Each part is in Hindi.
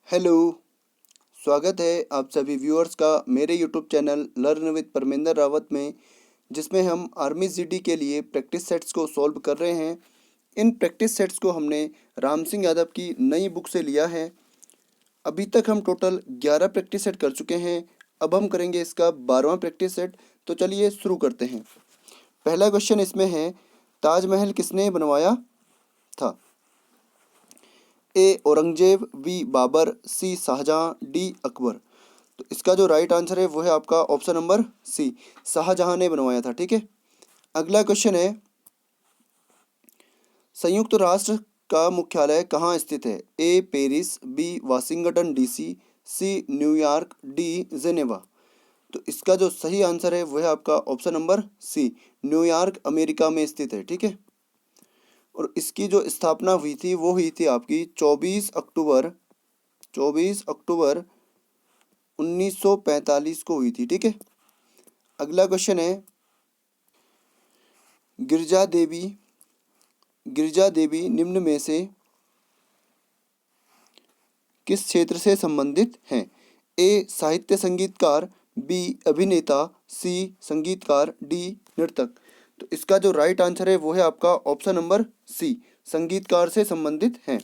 हेलो। स्वागत है आप सभी व्यूअर्स का मेरे YouTube channel learn with Parmendra Rawat में, जिसमें हम आर्मी जीडी के लिए प्रैक्टिस सेट्स को सॉल्व कर रहे हैं। इन प्रैक्टिस सेट्स को हमने राम सिंह यादव की नई बुक से लिया है। अभी तक हम टोटल 11 प्रैक्टिस सेट कर चुके हैं। अब हम करेंगे इसका 12वां प्रैक्टिस सेट। तो चलिए शुरू करते हैं। पहला क्वेश्चन इसमें है, ताजमहल किसने बनवाया था? ए औरंगजेब, बी बाबर, सी शाहजहां, डी अकबर। तो इसका जो राइट आंसर है वो है आपका ऑप्शन नंबर सी, शाहजहां ने बनवाया था। ठीक है। अगला क्वेश्चन है, संयुक्त राष्ट्र का मुख्यालय कहाँ स्थित है? A Paris, B Washington DC, C New York, D Geneva. तो इसका जो सही आंसर है वो है आपका option number C, New York America में स्थित है। ठीक है। और इसकी जो स्थापना हुई थी वो हुई थी आपकी 24 अक्टूबर 1945 को हुई थी। ठीक है। अगला क्वेश्चन है, गिरजा देवी गिरजा देवी निम्न में से किस क्षेत्र से संबंधित हैं? ए साहित्य संगीतकार, बी अभिनेता, सी संगीतकार, डी नर्तक। तो इसका जो राइट आंसर है वो है आपका ऑप्शन नंबर सी, संगीतकार से संबंधित हैं।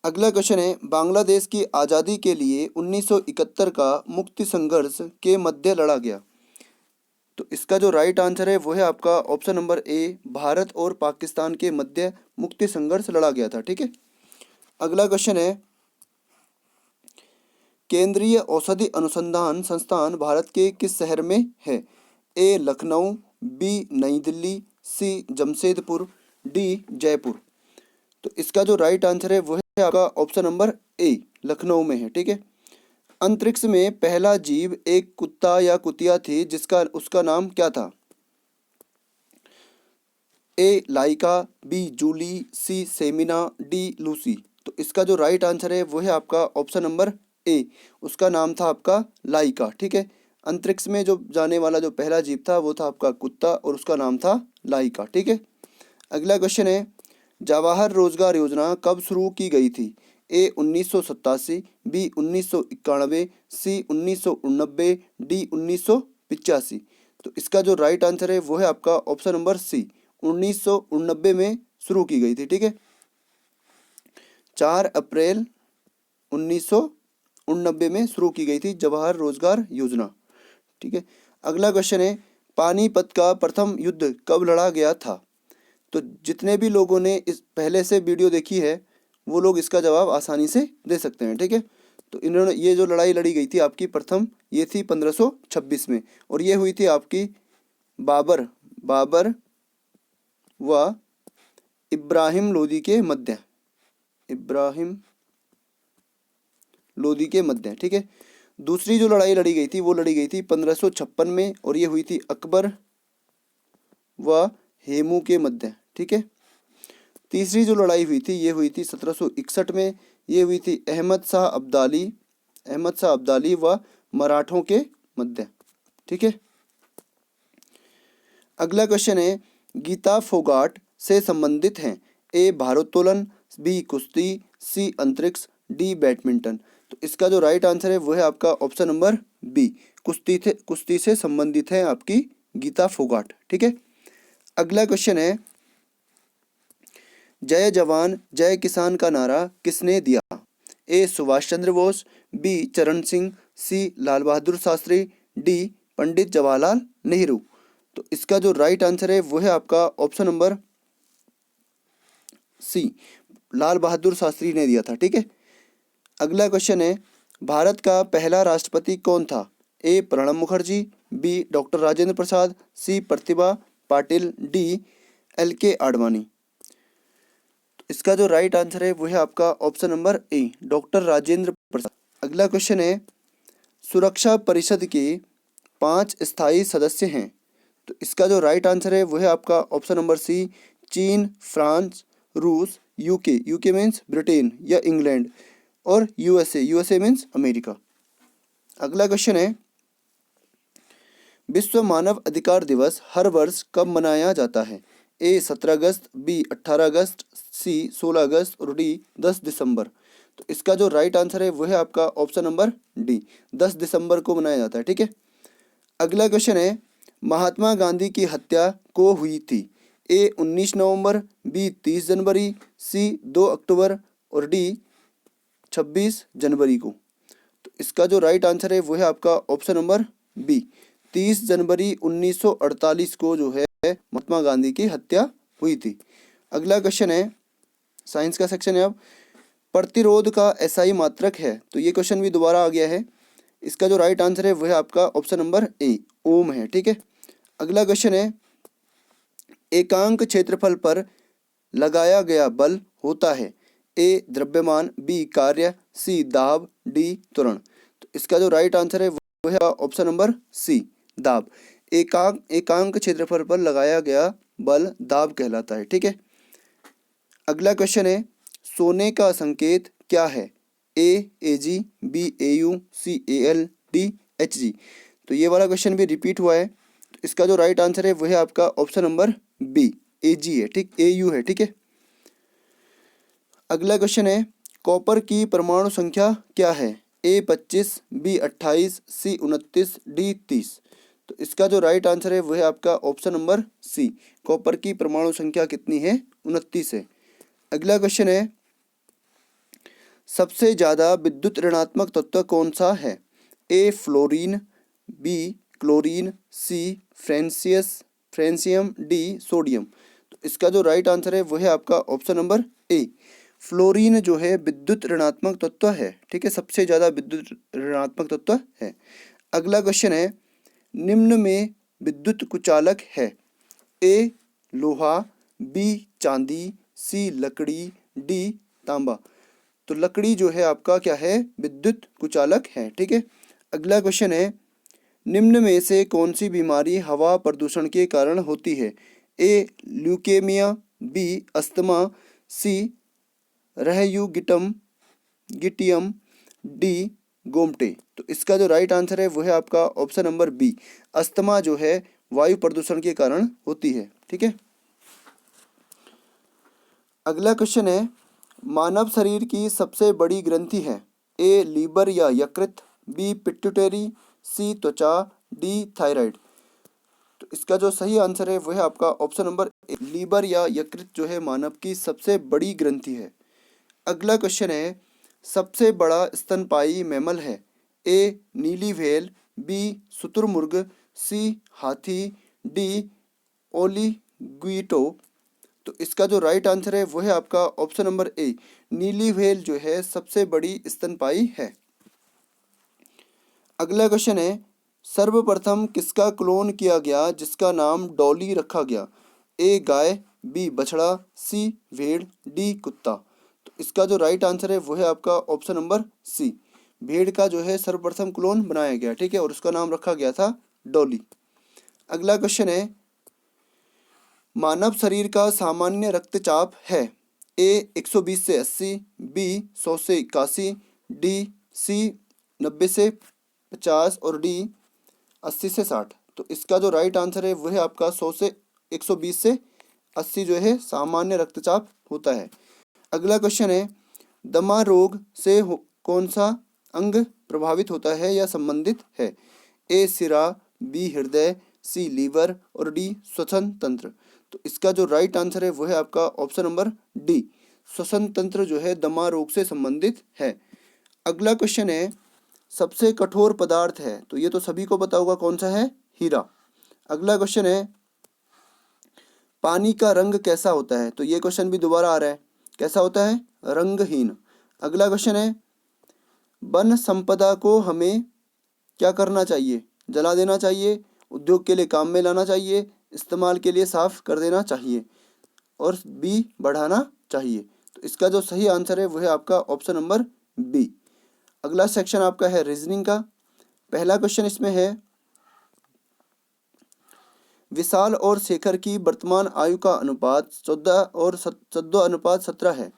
अगला क्वेश्चन है, बांग्लादेश की आज़ादी के लिए 1971 का मुक्ति संघर्ष के मध्य लड़ा गया। तो इसका जो राइट आंसर है वो है आपका ऑप्शन नंबर ए, भारत और पाकिस्तान के मध्य मुक्ति संघर्ष लड़ा गया था। ठीक है। अगला क्वेश्चन है, केंद्रीय औषधि अनुसंधान संस्थान भारत के किस शहर में है? ए लखनऊ, बी नई दिल्ली, सी जमशेदपुर, डी जयपुर। तो इसका जो राइट आंसर है वो है आपका ऑप्शन नंबर ए, लखनऊ में है। ठीक है। अंतरिक्ष में पहला जीव एक कुत्ता या कुतिया थी, जिसका उसका नाम क्या था? ए लाइका, बी जूली, सी सेमिना, डी लूसी। तो इसका जो राइट आंसर है वो है आपका ऑप्शन नंबर ए, उसका नाम था आपका लाइका। ठीक है। अंतरिक्ष में जो जाने वाला जो पहला जीव था वो था आपका कुत्ता और उसका नाम था लाइका। ठीक है। अगला क्वेश्चन है, जवाहर रोजगार योजना कब शुरू की गई थी? ए 1987, बी 1991, सी 1989, डी 1985। तो इसका जो राइट आंसर है वो है आपका ऑप्शन नंबर सी, 1989 में शुरू की गई थी। ठीक है। 4 अप्रैल 1989 में शुरू की गई थी जवाहर रोजगार योजना। ठीक है। अगला क्वेश्चन है, पानीपत का प्रथम युद्ध कब लड़ा गया था? तो जितने भी लोगों ने इस पहले से वीडियो देखी है वो लोग इसका जवाब आसानी से दे सकते हैं। ठीक है। तो इन्होंने ये जो लड़ाई लड़ी गई थी आपकी प्रथम, ये थी 1526 में, और ये हुई थी आपकी बाबर व इब्राहिम लोदी के मध्य। ठीक है। दूसरी जो लड़ाई लड़ी गई थी वो लड़ी गई थी 1556 में, और ये हुई थी अकबर व हेमू के मध्य। ठीक है। तीसरी जो लड़ाई हुई थी ये हुई थी 1761 में, ये हुई थी अहमद शाह अब्दाली व मराठों के मध्य। ठीक है। अगला क्वेश्चन है, गीता फोगाट से संबंधित हैं? ए भारोत्तोलन, बी कुश्ती, सी अंतरिक्ष, डी बैडमिंटन। तो इसका जो राइट आंसर है वो है आपका ऑप्शन नंबर बी, कुश्ती से संबंधित है आपकी गीता फोगाट। ठीक है। अगला क्वेश्चन है, जय जवान जय किसान का नारा किसने दिया? ए सुभाष चंद्र बोस, बी चरण सिंह, सी लाल बहादुर शास्त्री, डी पंडित जवाहरलाल नेहरू। तो इसका जो राइट आंसर है वो है आपका ऑप्शन नंबर सी, लाल बहादुर शास्त्री ने दिया था। ठीक है। अगला क्वेश्चन है, भारत का पहला राष्ट्रपति कौन था? A Pranab Mukherjee, B doctor Rajendra Prasad, C Pratibha Patil, D LK Advani. इसका जो राइट आंसर है वो है आपका option number A, doctor Rajendra Prasad. अगला क्वेश्चन है, सुरक्षा परिषद के 5 स्थायी सदस्य हैं? तो इसका जो राइट आंसर है वो है आपका ऑप्शन नंबर सी, चीन, फ्रांस, रूस, यूके मीन्स ब्रिटेन या इंग्लैंड, और यूएसए मीन्स अमेरिका। अगला क्वेश्चन है, विश्व मानव अधिकार दिवस हर वर्ष कब मनाया जाता है? ए 17 अगस्त, बी 18 अगस्त, सी 16 अगस्त और डी 10 दिसंबर। तो इसका जो राइट आंसर है वो है आपका ऑप्शन नंबर डी, 10 दिसंबर को मनाया जाता है। ठीक है। अगला क्वेश्चन है, महात्मा गांधी की हत्या को हुई थी? ए 19 नवंबर, बी 30 जनवरी, सी 2 अक्टूबर और डी 26 जनवरी को। तो इसका जो राइट आंसर है वो है आपका ऑप्शन नंबर बी, 30 जनवरी 1948 को जो है महात्मा गांधी की हत्या हुई थी। अगला क्वेश्चन है, साइंस का सेक्शन है अब, प्रतिरोध का एसआई मात्रक है? तो ये क्वेश्चन भी दोबारा आ गया है। इसका जो राइट आंसर है वह है आपका ऑप्शन नंबर ए, ओम है। ठीक है। अगला क्वेश्चन है, एकांक क्षेत्रफल पर लगाया गया बल होता है? ए द्रव्यमान, बी कार्य, सी दाब, डी त्वरण। तो इसका जो राइट आंसर है वह है ऑप्शन नंबर सी, दाब। एकांक क्षेत्रफल पर लगाया गया बल दाब कहलाता है। ठीक है। अगला क्वेश्चन है, सोने का संकेत क्या है? A AG, B AU, C L, D HG. तो ये वाला क्वेश्चन भी रिपीट हुआ है। तो इसका जो राइट आंसर है वह है आपका ऑप्शन नंबर बी, एजी है। ठीक, एयू है। ठीक है। अगला क्वेश्चन है, कॉपर की परमाणु संख्या क्या है? ए 25, बी 28, सी 29, डी 30। तो इसका जो राइट आंसर है वह है आपका ऑप्शन नंबर सी, कॉपर की परमाणु संख्या कितनी है? 29 है। अगला क्वेश्चन है, सबसे ज़्यादा विद्युत ऋणात्मक तत्व कौन सा है? ए फ्लोरीन, बी क्लोरीन, सी फ्रेंसियम, डी सोडियम। तो इसका जो राइट आंसर है वह है आपका ऑप्शन नंबर ए, फ्लोरीन जो है विद्युत ऋणात्मक तत्व है। ठीक है, सबसे ज़्यादा विद्युत ऋणात्मक तत्व है। अगला क्वेश्चन है, निम्न में विद्युत कुचालक है? ए लोहा, बी चांदी, सी लकड़ी, डी तांबा। तो लकड़ी जो है आपका क्या है? विद्युत कुचालक है। ठीक है। अगला क्वेश्चन है, निम्न में से कौन सी बीमारी हवा प्रदूषण के कारण होती है? ए ल्यूकेमिया, बी अस्थमा, सी गिटियम, डी गोमटे। तो इसका जो राइट आंसर है वो है आपका ऑप्शन नंबर बी, अस्थमा जो है वायु प्रदूषण के कारण होती है। ठीक है। अगला क्वेश्चन है, मानव शरीर की सबसे बड़ी ग्रंथि है? ए लीवर या यकृत, बी पिट्यूटरी, सी त्वचा, डी थायराइड। तो इसका जो सही आंसर है वह है आपका ऑप्शन नंबर ए, लीवर या यकृत जो है मानव की सबसे बड़ी ग्रंथि है। अगला क्वेश्चन है, सबसे बड़ा स्तनपायी मैमल है? ए नीली व्हेल, बी शुतुरमुर्ग, सी हाथी, डी ओलिगुइटो। तो इसका जो राइट आंसर है वो है आपका ऑप्शन नंबर ए, नीली व्हेल जो है सबसे बड़ी स्तनपायी है। अगला क्वेश्चन है, सर्वप्रथम किसका क्लोन किया गया जिसका नाम डॉली रखा गया? ए गाय, बी बछड़ा, सी भेड़, डी कुत्ता। तो इसका जो राइट आंसर है वो है आपका ऑप्शन नंबर सी, भेड़ का जो है सर्वप्रथम क्लोन बनाया गया। ठीक है, और उसका नाम रखा गया था डॉली। अगला क्वेश्चन है, मानव शरीर का सामान्य रक्तचाप है? ए 120 से 80, बी 100 से 81, डी सी 90 से 50 और डी 80 से 60। तो इसका जो राइट आंसर है वह है आपका 100 से 120 से 80 जो है सामान्य रक्तचाप होता है। अगला क्वेश्चन है, दमा रोग से कौन सा अंग प्रभावित होता है या संबंधित है? ए सिरा, बी हृदय, सी लीवर और डी श्वसन तंत्र। तो इसका जो राइट आंसर है वह है आपका ऑप्शन नंबर डी, श्वसन तंत्र जो है दमा रोग से संबंधित है। अगला क्वेश्चन है, सबसे कठोर पदार्थ है? तो ये तो सभी को पता होगा कौन सा है, हीरा। अगला क्वेश्चन है, पानी का रंग कैसा होता है? तो ये क्वेश्चन भी दोबारा आ रहा है, कैसा होता है? रंगहीन। अगला क्वेश्चन है, वन संपदा को हमें क्या करना चाहिए? जला देना चाहिए, उद्योग के लिए काम में लाना चाहिए, इस्तेमाल के लिए साफ कर देना चाहिए और बी बढ़ाना चाहिए। तो इसका जो सही आंसर है वह है आपका ऑप्शन नंबर बी। अगला सेक्शन आपका है रीजनिंग का। पहला क्वेश्चन इसमें है, विशाल और शेखर की वर्तमान आयु का अनुपात 14:17 है।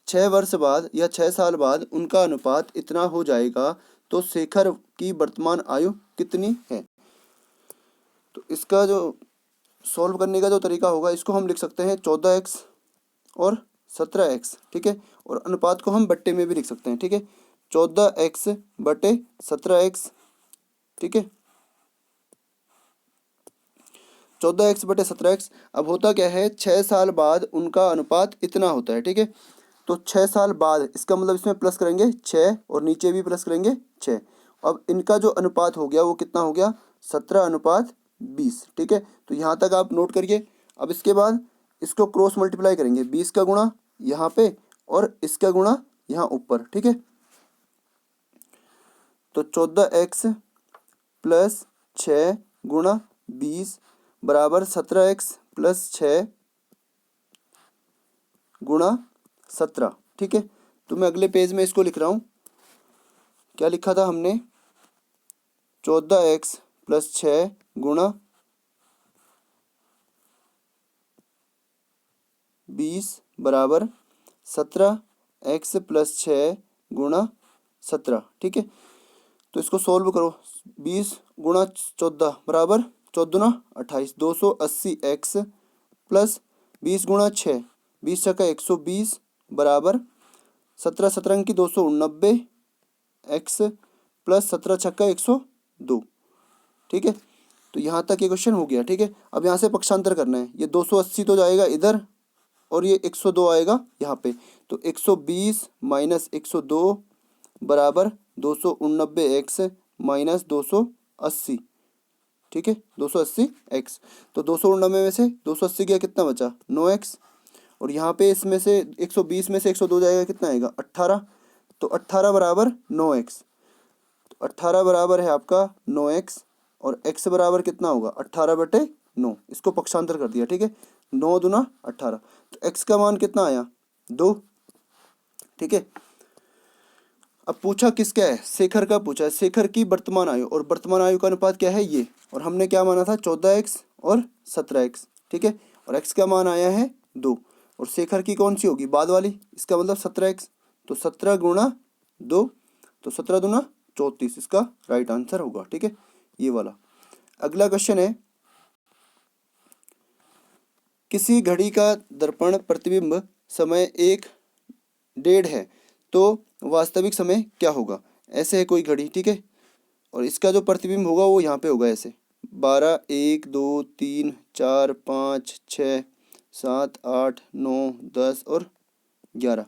6 वर्ष बाद या 6 साल बाद उनका अनुपात इतना हो जाएगा तो शेखर की वर्तमान आयु कितनी है? तो इसका जो सॉल्व करने का जो तरीका होगा, इसको हम लिख सकते हैं 14x और 17x, ठीक है। और अनुपात को हम बट्टे में भी लिख सकते हैं, ठीक है। 14x बटे 17x, ठीक है। 14x बटे 17x। अब होता क्या है, 6 साल बाद उनका अनुपात इतना होता है, ठीक है। तो 6 साल बाद, इसका मतलब इसमें प्लस करेंगे 6 और नीचे भी प्लस करेंगे 6। अब इनका जो अनुपात हो गया वो कितना हो गया, 17:20, ठीक है। तो यहाँ तक आप नोट करिए। अब इसके बाद इसको क्रॉस मल्टीप्लाई करेंगे, 20 का गुणा यहाँ पे और इसका गुणा यहाँ ऊपर, ठीक है। तो 14x प्लस 6 गुणा 20 बराबर 17x प्लस 6 गुणा 17, ठीक है। तो मैं अगले पेज में इसको लिख रहा हूँ। क्या लिखा था हमने, 14x प्लस 6 गुणा 20 बराबर 17x प्लस 6 गुणा 17, ठीक है। तो इसको सोल्व करो, 20 गुणा 14 बराबर 14 28, 280x प्लस 20 गुणा 6, 20 छक्का 120 बराबर 17 17 की 289 x प्लस 17 छक्का 102, ठीक है। तो यहाँ तक ये क्वेश्चन हो गया, ठीक है। अब यहाँ से पक्षांतर करना है, ये 280 तो जाएगा इधर और ये 102 आएगा यहाँ पे। तो 120 माइनस 102 बराबर 289x माइनस 280, ठीक है, 280x। तो 289 में से 280 गया, कितना बचा, 9x। और यहाँ पे इसमें से 120 में से 102 जाएगा, कितना आएगा, 18। तो 18 बराबर 9x। तो 18 बराबर है आपका 9x और x बराबर कितना होगा, 18/9। इसको पक्षांतर कर दिया, ठीक है। 9 दूना 18। तो x का मान कितना आया, 2, ठीक है। अब पूछा किसका है, शेखर का पूछा है। शेखर की वर्तमान आयु, और वर्तमान आयु का अनुपात क्या है, ये। और हमने क्या माना था, 14x और 17x, ठीक है। और x का मान आया है 2। और शेखर की कौन सी होगी, बाद वाली, इसका मतलब 17x। तो 17 गुणा 2, तो 17 दूना 34, इसका राइट आंसर होगा, ठीक है, ये वाला। अगला क्वेश्चन है, किसी घड़ी का दर्पण प्रतिबिंब समय 1:30 है तो वास्तविक समय क्या होगा। ऐसे है कोई घड़ी, ठीक है। और इसका जो प्रतिबिंब होगा वो यहाँ पे होगा ऐसे, 12 1 2 3 4 5 6 7 8 9 10 और 11।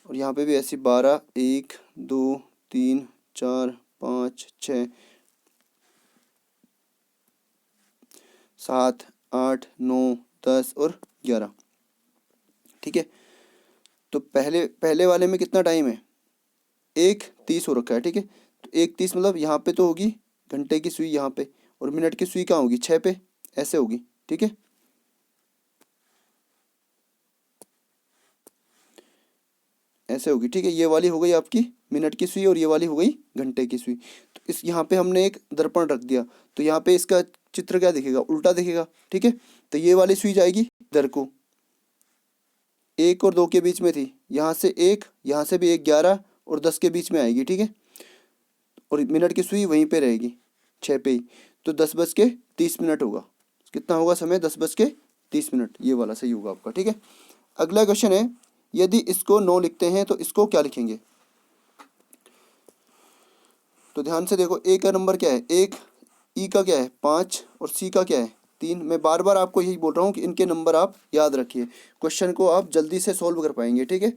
और यहाँ पे भी ऐसी 12 1 2 3 4 5 6 7 8 9 10 और 11, ठीक है। तो पहले वाले में कितना टाइम है, 1:30 हो रखा है, ठीक है। तो 1:30 मतलब यहाँ पे तो होगी घंटे की सुई यहाँ पे, और मिनट की सुई कहाँ होगी, 6 पे, ऐसे होगी, ठीक है। ऐसे होगी, ठीक है। ये वाली हो गई आपकी मिनट की सुई और ये वाली हो गई घंटे की सुई। तो इस यहाँ पे हमने एक दर्पण रख दिया, तो यहाँ पे इसका चित्र क्या दिखेगा, उल्टा दिखेगा, ठीक है। तो ये वाली सुई जाएगी इधर को, 1 और 2 के बीच में थी, यहाँ से 1, यहाँ से भी 1, 11 और 10 के बीच में आएगी, ठीक है। और मिनट की सुई वहीं पे रहेगी 6 पे ही। तो 10:30 होगा, कितना होगा समय, 10:30, ये वाला सही होगा आपका, ठीक है। अगला क्वेश्चन है, यदि इसको 9 लिखते हैं तो इसको क्या लिखेंगे। तो ध्यान से देखो, ए का नंबर क्या है 1, ई का क्या है 5 और सी का क्या है 3। मैं बार बार आपको यही बोल रहा हूँ कि इनके नंबर आप याद रखिए, क्वेश्चन को आप जल्दी से सॉल्व कर पाएंगे, ठीक है।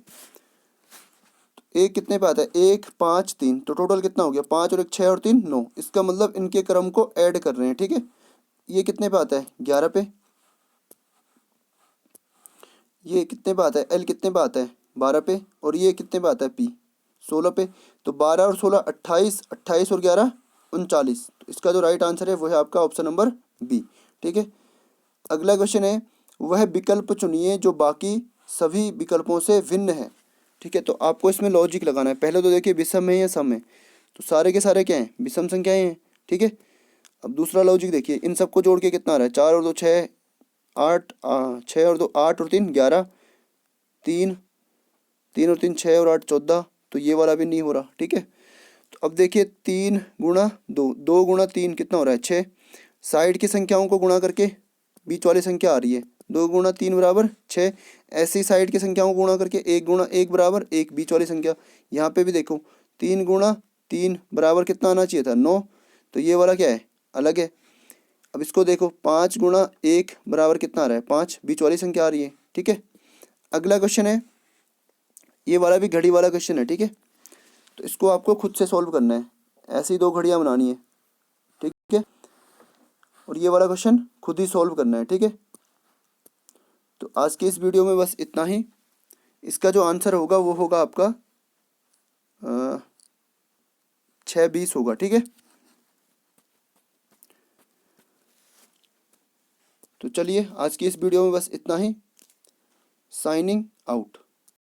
एक कितने पे आता है, 1 5 3, तो टोटल कितना हो गया, 5 और 1 6 और 3 9। इसका मतलब इनके क्रम को ऐड कर रहे हैं, ठीक है। ये कितने पे आता है, 11 पे। ये कितने पे आता है, एल कितने पे आता है, 12 पे। और ये कितने पे आता है, पी 16 पे। तो 12 और 16 28, 28 और 11 39। तो इसका जो राइट आंसर है वो है आपका ऑप्शन नंबर बी, ठीक है। अगला क्वेश्चन है, वह विकल्प चुनिए जो बाकी सभी विकल्पों से भिन्न है, ठीक है। तो आपको इसमें लॉजिक लगाना है। पहले तो देखिए विषम है या सम है, तो सारे के सारे क्या हैं, विषम संख्याएं हैं, ठीक है। अब दूसरा लॉजिक देखिए, इन सबको जोड़ के कितना आ रहा है, 4 और 2 6 8, 6 और 2 8 और 3 11, 3 3 और 3 6 और 8 14। तो ये वाला भी नहीं हो रहा, ठीक है। तो अब देखिए 3 गुणा 2, 2 गुणा 3 कितना हो रहा है, 6। साइड की संख्याओं को गुणा करके बीच वाली संख्या आ रही है 2 गुणा 3 बराबर 6। ऐसी साइड की संख्याओं को गुणा करके 1 गुणा 1 बराबर 1, बीच वाली संख्या। यहाँ पे भी देखो 3 गुणा 3 बराबर कितना आना चाहिए था, 9। तो ये वाला क्या है, अलग है। अब इसको देखो 5 गुणा 1 बराबर कितना आ रहा है, 5, बीच वाली संख्या आ रही है। ठीक है, अगला क्वेश्चन है, ये वाला भी घड़ी वाला क्वेश्चन है। ठीक है, तो इसको आपको खुद से सॉल्व करना है, ऐसी 2 घड़ियाँ बनानी है। ठीक है, और ये वाला क्वेश्चन खुद ही सॉल्व करना है। ठीक है, तो आज की इस वीडियो में बस इतना ही। इसका जो आंसर होगा वो होगा आपका 6:20 होगा। ठीक है, तो चलिए आज की इस वीडियो में बस इतना ही। Signing out.